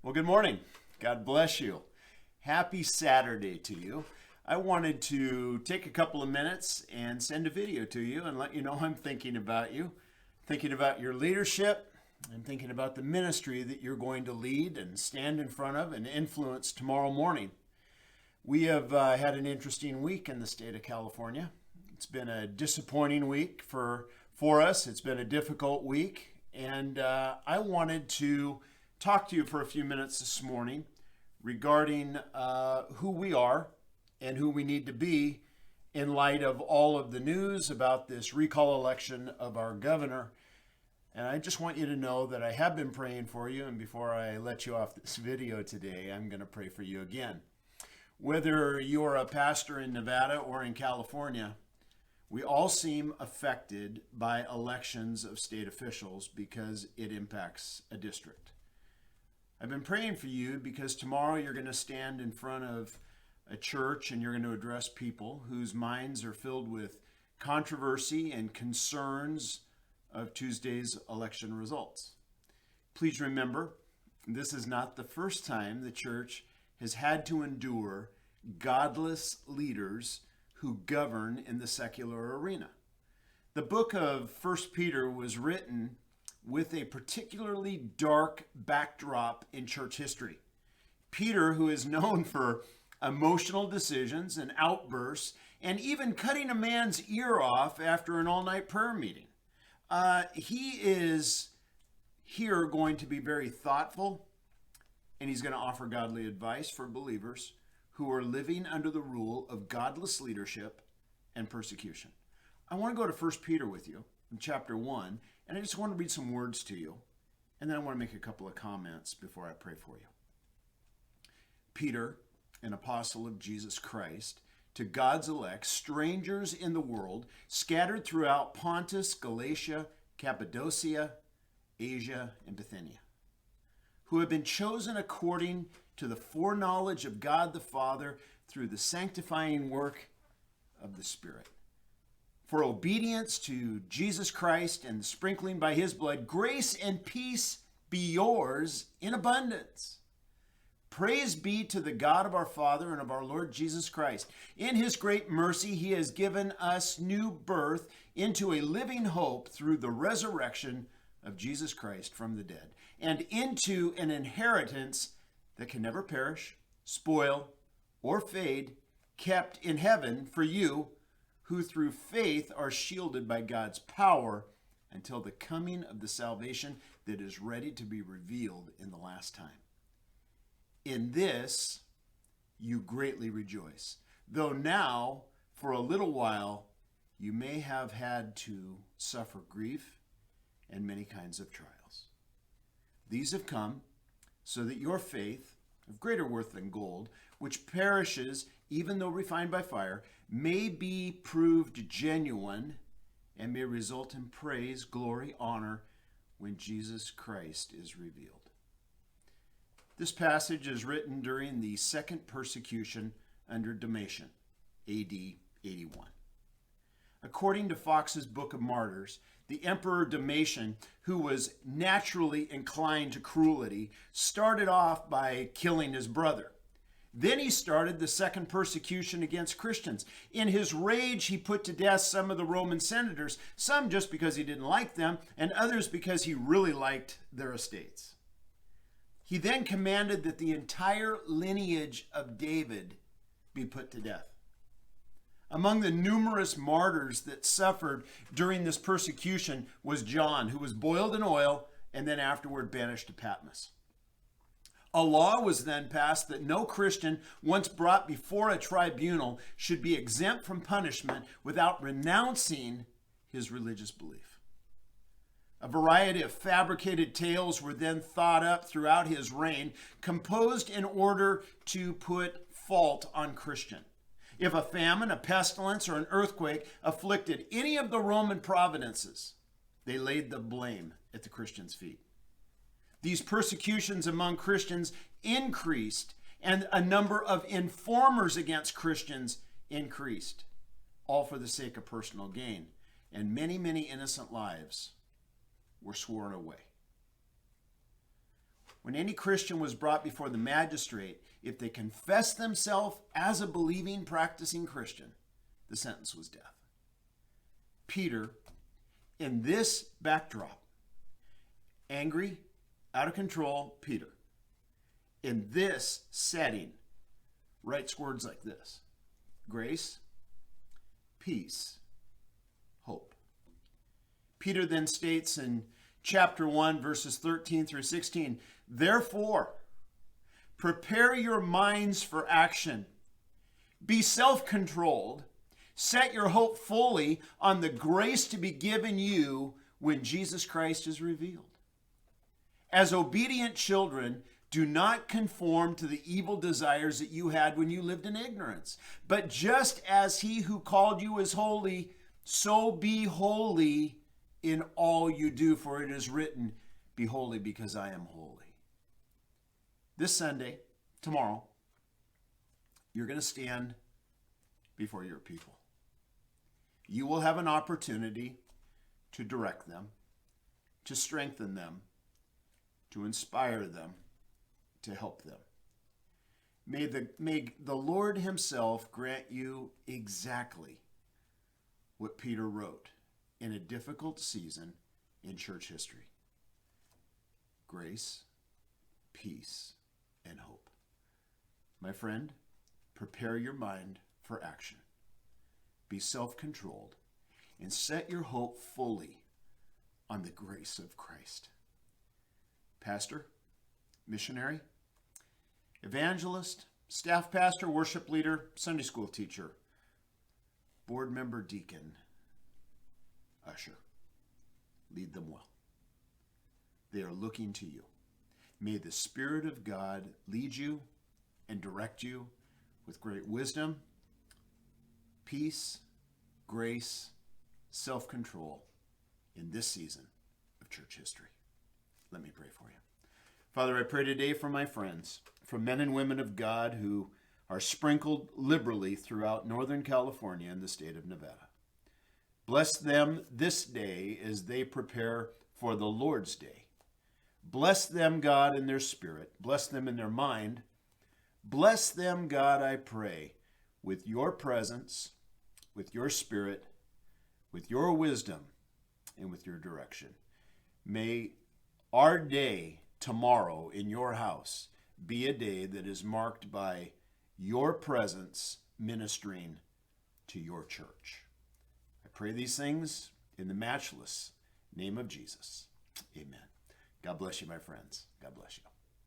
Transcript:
Well, good morning. God bless you. Happy Saturday to you. I wanted to take a couple of minutes and send a video to you and let you know I'm thinking about you, thinking about your leadership. I'm thinking about the ministry that you're going to lead and stand in front of and influence tomorrow morning. We have had an interesting week in the state of California. It's been a disappointing week for us. It's been a difficult week, and I wanted to talk to you for a few minutes this morning regarding who we are and who we need to be in light of all of the news about this recall election of our governor. And I just want you to know that I have been praying for you, and before I let you off this video today, I'm going to pray for you again. Whether you're a pastor in Nevada or in California, we all seem affected by elections of state officials because it impacts a district. I've been praying for you because tomorrow you're going to stand in front of a church and you're going to address people whose minds are filled with controversy and concerns of Tuesday's election results. Please remember, this is not the first time the church has had to endure godless leaders who govern in the secular arena. The book of 1 Peter was written with a particularly dark backdrop in church history. Peter, who is known for emotional decisions and outbursts, and even cutting a man's ear off after an all-night prayer meeting. He is here going to be very thoughtful, and he's going to offer godly advice for believers who are living under the rule of godless leadership and persecution. I want to go to 1 Peter with you in chapter 1, and I just want to read some words to you, and then I want to make a couple of comments before I pray for you. Peter, an apostle of Jesus Christ, to God's elect, strangers in the world, scattered throughout Pontus, Galatia, Cappadocia, Asia, and Bithynia, who have been chosen according to the foreknowledge of God the Father through the sanctifying work of the Spirit, for obedience to Jesus Christ and the sprinkling by his blood, grace and peace be yours in abundance. Praise be to the God of our Father and of our Lord Jesus Christ. In his great mercy, he has given us new birth into a living hope through the resurrection of Jesus Christ from the dead, and into an inheritance that can never perish, spoil, or fade, kept in heaven for you, who through faith are shielded by God's power until the coming of the salvation that is ready to be revealed in the last time. In this you greatly rejoice, though now, for a little while, you may have had to suffer grief and many kinds of trials. These have come so that your faith, of greater worth than gold, which perishes even though refined by fire, may be proved genuine and may result in praise, glory, honor when Jesus Christ is revealed. This passage is written during the second persecution under Domitian, AD 81. According to Fox's Book of Martyrs, the Emperor Domitian, who was naturally inclined to cruelty, started off by killing his brother. Then he started the second persecution against Christians. In his rage, he put to death some of the Roman senators, some just because he didn't like them, and others because he really liked their estates. He then commanded that the entire lineage of David be put to death. Among the numerous martyrs that suffered during this persecution was John, who was boiled in oil and then afterward banished to Patmos. A law was then passed that no Christian, once brought before a tribunal, should be exempt from punishment without renouncing his religious belief. A variety of fabricated tales were then thought up throughout his reign, composed in order to put fault on Christian. If a famine, a pestilence, or an earthquake afflicted any of the Roman provinces, they laid the blame at the Christians' feet. These persecutions among Christians increased, and a number of informers against Christians increased, all for the sake of personal gain. And many, many innocent lives were sworn away. when any Christian was brought before the magistrate, if they confessed themselves as a believing, practicing Christian, the sentence was death. Peter, in this backdrop, angry, out of control Peter, in this setting, writes words like this: grace, peace, hope. Peter then states in chapter 1, verses 13 through 16, therefore, prepare your minds for action. Be self-controlled. Set your hope fully on the grace to be given you when Jesus Christ is revealed. As obedient children, do not conform to the evil desires that you had when you lived in ignorance. But just as he who called you is holy, so be holy in all you do, for it is written, be holy because I am holy. This Sunday, tomorrow, you're going to stand before your people. You will have an opportunity to direct them, to strengthen them, to inspire them, to help them. May the Lord himself grant you exactly what Peter wrote in a difficult season in church history: grace, peace, and hope. My friend, prepare your mind for action. Be self-controlled and set your hope fully on the grace of Christ. Pastor, missionary, evangelist, staff pastor, worship leader, Sunday school teacher, board member, deacon, usher, lead them well. They are looking to you. May the Spirit of God lead you and direct you with great wisdom, peace, grace, self-control in this season of church history. Let me pray for you. Father, I pray today for my friends, for men and women of God who are sprinkled liberally throughout Northern California and the state of Nevada. Bless them this day as they prepare for the Lord's Day. Bless them, God, in their spirit. Bless them in their mind. Bless them, God, I pray, with your presence, with your spirit, with your wisdom, and with your direction. May our day tomorrow in your house be a day that is marked by your presence ministering to your church. I pray these things in the matchless name of Jesus. Amen. God bless you, my friends. God bless you.